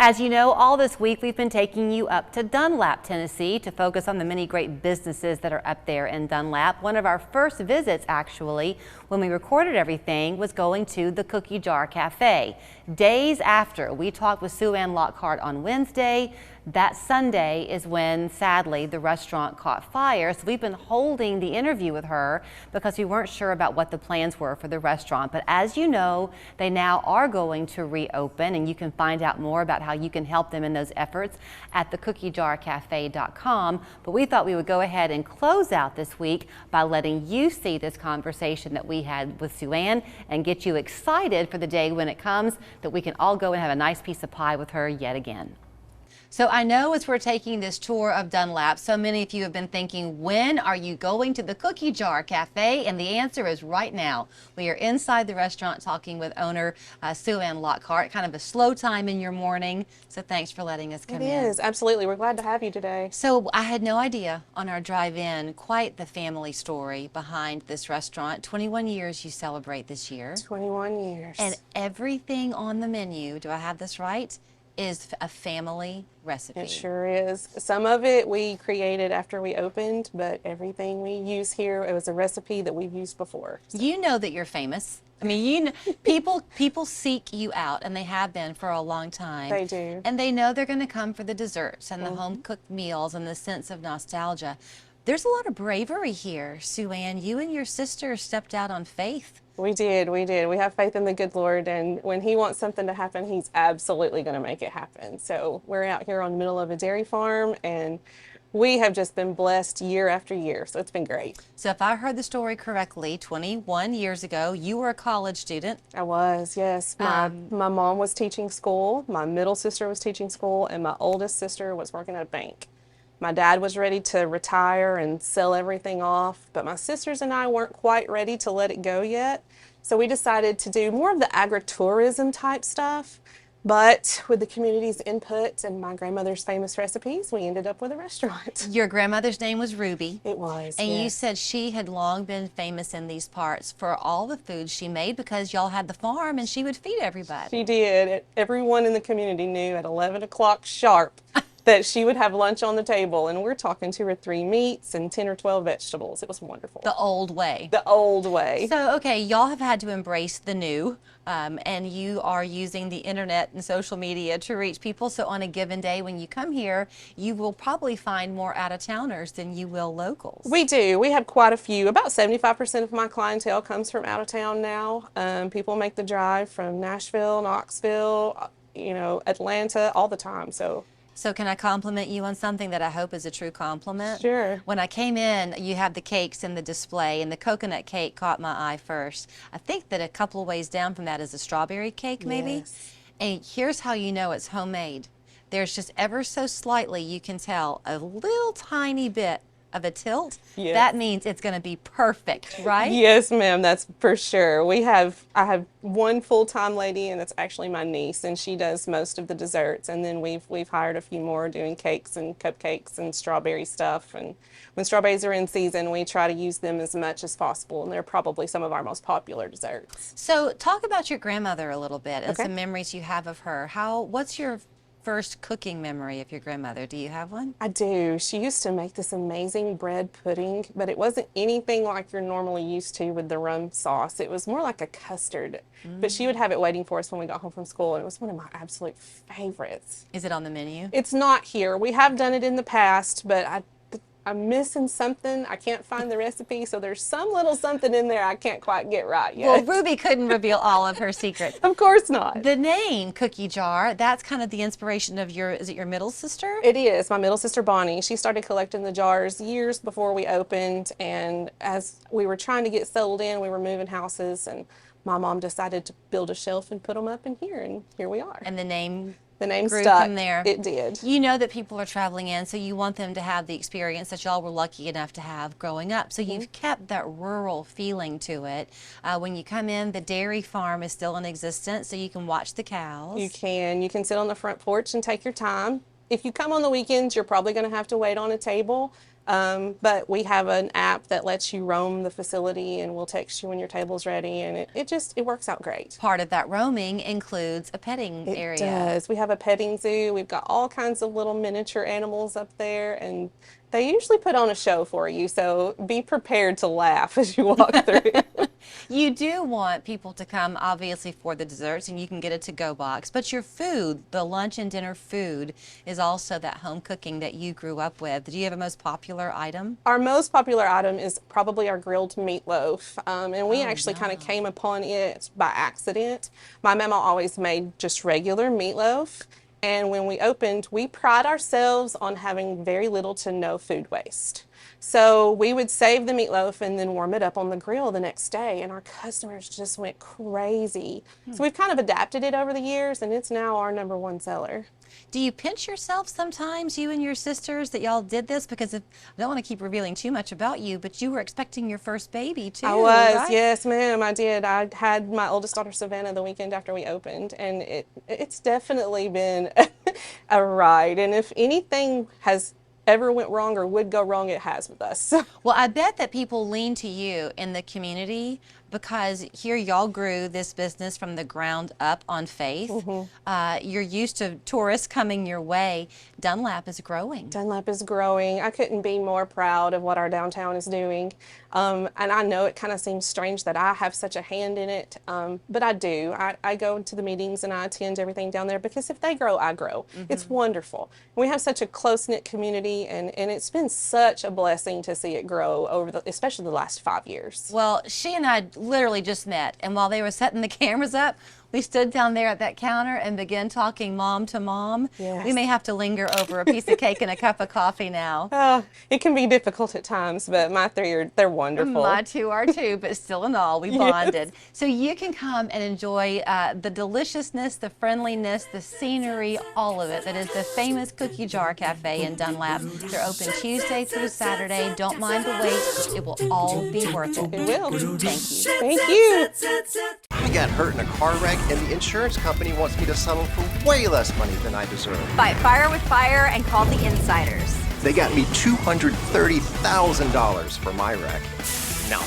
As you know, all this week we've been taking you up to Dunlap, Tennessee to focus on the many great businesses that are up there in Dunlap. One of our first visits, actually, when we recorded everything, was going to the Cookie Jar Cafe. Days after we talked with Sue Ann Lockhart on Wednesday, that Sunday is when, sadly, the restaurant caught fire. So we've been holding the interview with her because we weren't sure about what the plans were for the restaurant. But as you know, they now are going to reopen, and you can find out more about how you can help them in those efforts at thecookiejarcafe.com. But we thought we would go ahead and close out this week by letting you see this conversation that we had with Sue Ann and get you excited for the day when it comes that we can all go and have a nice piece of pie with her yet again. So I know as we're taking this tour of Dunlap, so many of you have been thinking, when are you going to the Cookie Jar Cafe? And the answer is right now. We are inside the restaurant talking with owner Sue Ann Lockhart. Kind of a slow time in your morning, so thanks for letting us come in. It is, absolutely. We're glad to have you today. So I had no idea on our drive in quite the family story behind this restaurant. 21 years you celebrate this year. 21 years. And everything on the menu, do I have this right, is a family recipe. It sure is. Some of it we created after we opened, but everything we use here, it was a recipe that we've used before. So. You know that you're famous. I mean, you know, people seek you out, and they have been for a long time. They do. And they know they're going to come for the desserts and the home-cooked meals and the sense of nostalgia. There's a lot of bravery here, Sue Ann. You and your sister stepped out on faith. We did. We have faith in the good Lord, and when He wants something to happen, He's absolutely going to make it happen. So we're out here on the middle of a dairy farm, and we have just been blessed year after year, so it's been great. So if I heard the story correctly, 21 years ago, you were a college student. I was, yes. My mom was teaching school, my middle sister was teaching school, and my oldest sister was working at a bank. My dad was ready to retire and sell everything off, but my sisters and I weren't quite ready to let it go yet. So we decided to do more of the agritourism type stuff, but with the community's input and my grandmother's famous recipes, we ended up with a restaurant. Your grandmother's name was Ruby. It was, And yes. you said she had long been famous in these parts for all the food she made because y'all had the farm and she would feed everybody. She did. Everyone in the community knew at 11 o'clock sharp that she would have lunch on the table, and we're talking 2 or 3 meats and 10 or 12 vegetables. It was wonderful. The old way. The old way. So, okay, y'all have had to embrace the new, and you are using the internet and social media to reach people. So on a given day when you come here, you will probably find more out-of-towners than you will locals. We do. We have quite a few. About 75% of my clientele comes from out of town now. People make the drive from Nashville, Knoxville, Atlanta, all the time. So can I compliment you on something that I hope is a true compliment? Sure. When I came in, you have the cakes in the display, and the coconut cake caught my eye first. I think that a couple of ways down from that is a strawberry cake, maybe? Yes. And here's how you know it's homemade. There's just ever so slightly, you can tell, a little tiny bit of a tilt. Yes. That means it's going to be perfect, right? Yes, ma'am, that's for sure. I have one full-time lady, and it's actually my niece, and she does most of the desserts. And then we've hired a few more doing cakes and cupcakes and strawberry stuff. And when strawberries are in season, we try to use them as much as possible, and they're probably some of our most popular desserts. So talk about your grandmother a little bit and Okay. some memories you have of her. What's your first cooking memory of your grandmother? Do you have one? I do. She used to make this amazing bread pudding, but it wasn't anything like you're normally used to with the rum sauce. It was more like a custard, but she would have it waiting for us when we got home from school, and it was one of my absolute favorites. Is it on the menu? It's not here. We have done it in the past, but I'm missing something. I can't find the recipe, so there's some little something in there I can't quite get right yet. Well, Ruby couldn't reveal all of her secrets. Of course not. The name Cookie Jar, that's kind of the inspiration of is it your middle sister? It is. My middle sister, Bonnie, she started collecting the jars years before we opened, and as we were trying to get settled in, we were moving houses, and my mom decided to build a shelf and put them up in here, and here we are. And the name grew stuck from there. It did. You know that people are traveling in, so you want them to have the experience that y'all were lucky enough to have growing up. So you've kept that rural feeling to it. When you come in, the dairy farm is still in existence, so you can watch the cows. You can sit on the front porch and take your time. If you come on the weekends, you're probably going to have to wait on a table. But we have an app that lets you roam the facility, and we'll text you when your table's ready, and it works out great. Part of that roaming includes a petting area. It does. We have a petting zoo. We've got all kinds of little miniature animals up there, and they usually put on a show for you, so be prepared to laugh as you walk through. You do want people to come, obviously, for the desserts, and you can get a to-go box. But your food, the lunch and dinner food, is also that home cooking that you grew up with. Do you have a most popular item? Our most popular item is probably our grilled meatloaf, and we actually kind of came upon it by accident. My mama always made just regular meatloaf, and when we opened, we pride ourselves on having very little to no food waste. So we would save the meatloaf and then warm it up on the grill the next day, and our customers just went crazy. So we've kind of adapted it over the years, and it's now our #1 seller. Do you pinch yourself sometimes, you and your sisters, that y'all did this? Because I don't want to keep revealing too much about you, but you were expecting your first baby too, I was, right? yes ma'am, I did. I had my oldest daughter Savannah the weekend after we opened, and it's definitely been a ride. And if anything has ever went wrong or would go wrong, it has with us. Well, I bet that people lean to you in the community because here y'all grew this business from the ground up on faith. You're used to tourists coming your way. Dunlap is growing. Dunlap is growing. I couldn't be more proud of what our downtown is doing. And I know it kind of seems strange that I have such a hand in it, but I do. I go to the meetings and I attend everything down there because if they grow, I grow. It's wonderful. We have such a close-knit community, and it's been such a blessing to see it grow over especially the last 5 years. Well, she and I literally just met, and while they were setting the cameras up, we stood down there at that counter and began talking mom to mom. Yes. We may have to linger over a piece of cake and a cup of coffee now. It can be difficult at times, but my three they're wonderful. My two are too, but still in all, we bonded. So you can come and enjoy the deliciousness, the friendliness, the scenery, all of it. That is the famous Cookie Jar Cafe in Dunlap. They're open Tuesday through Saturday. Don't mind the wait. It will all be worth it. It will. Thank you. Thank you. I got hurt in a car wreck, and the insurance company wants me to settle for way less money than I deserve. Fight fire with fire and call the insiders. They got me $230,000 for my wreck. Now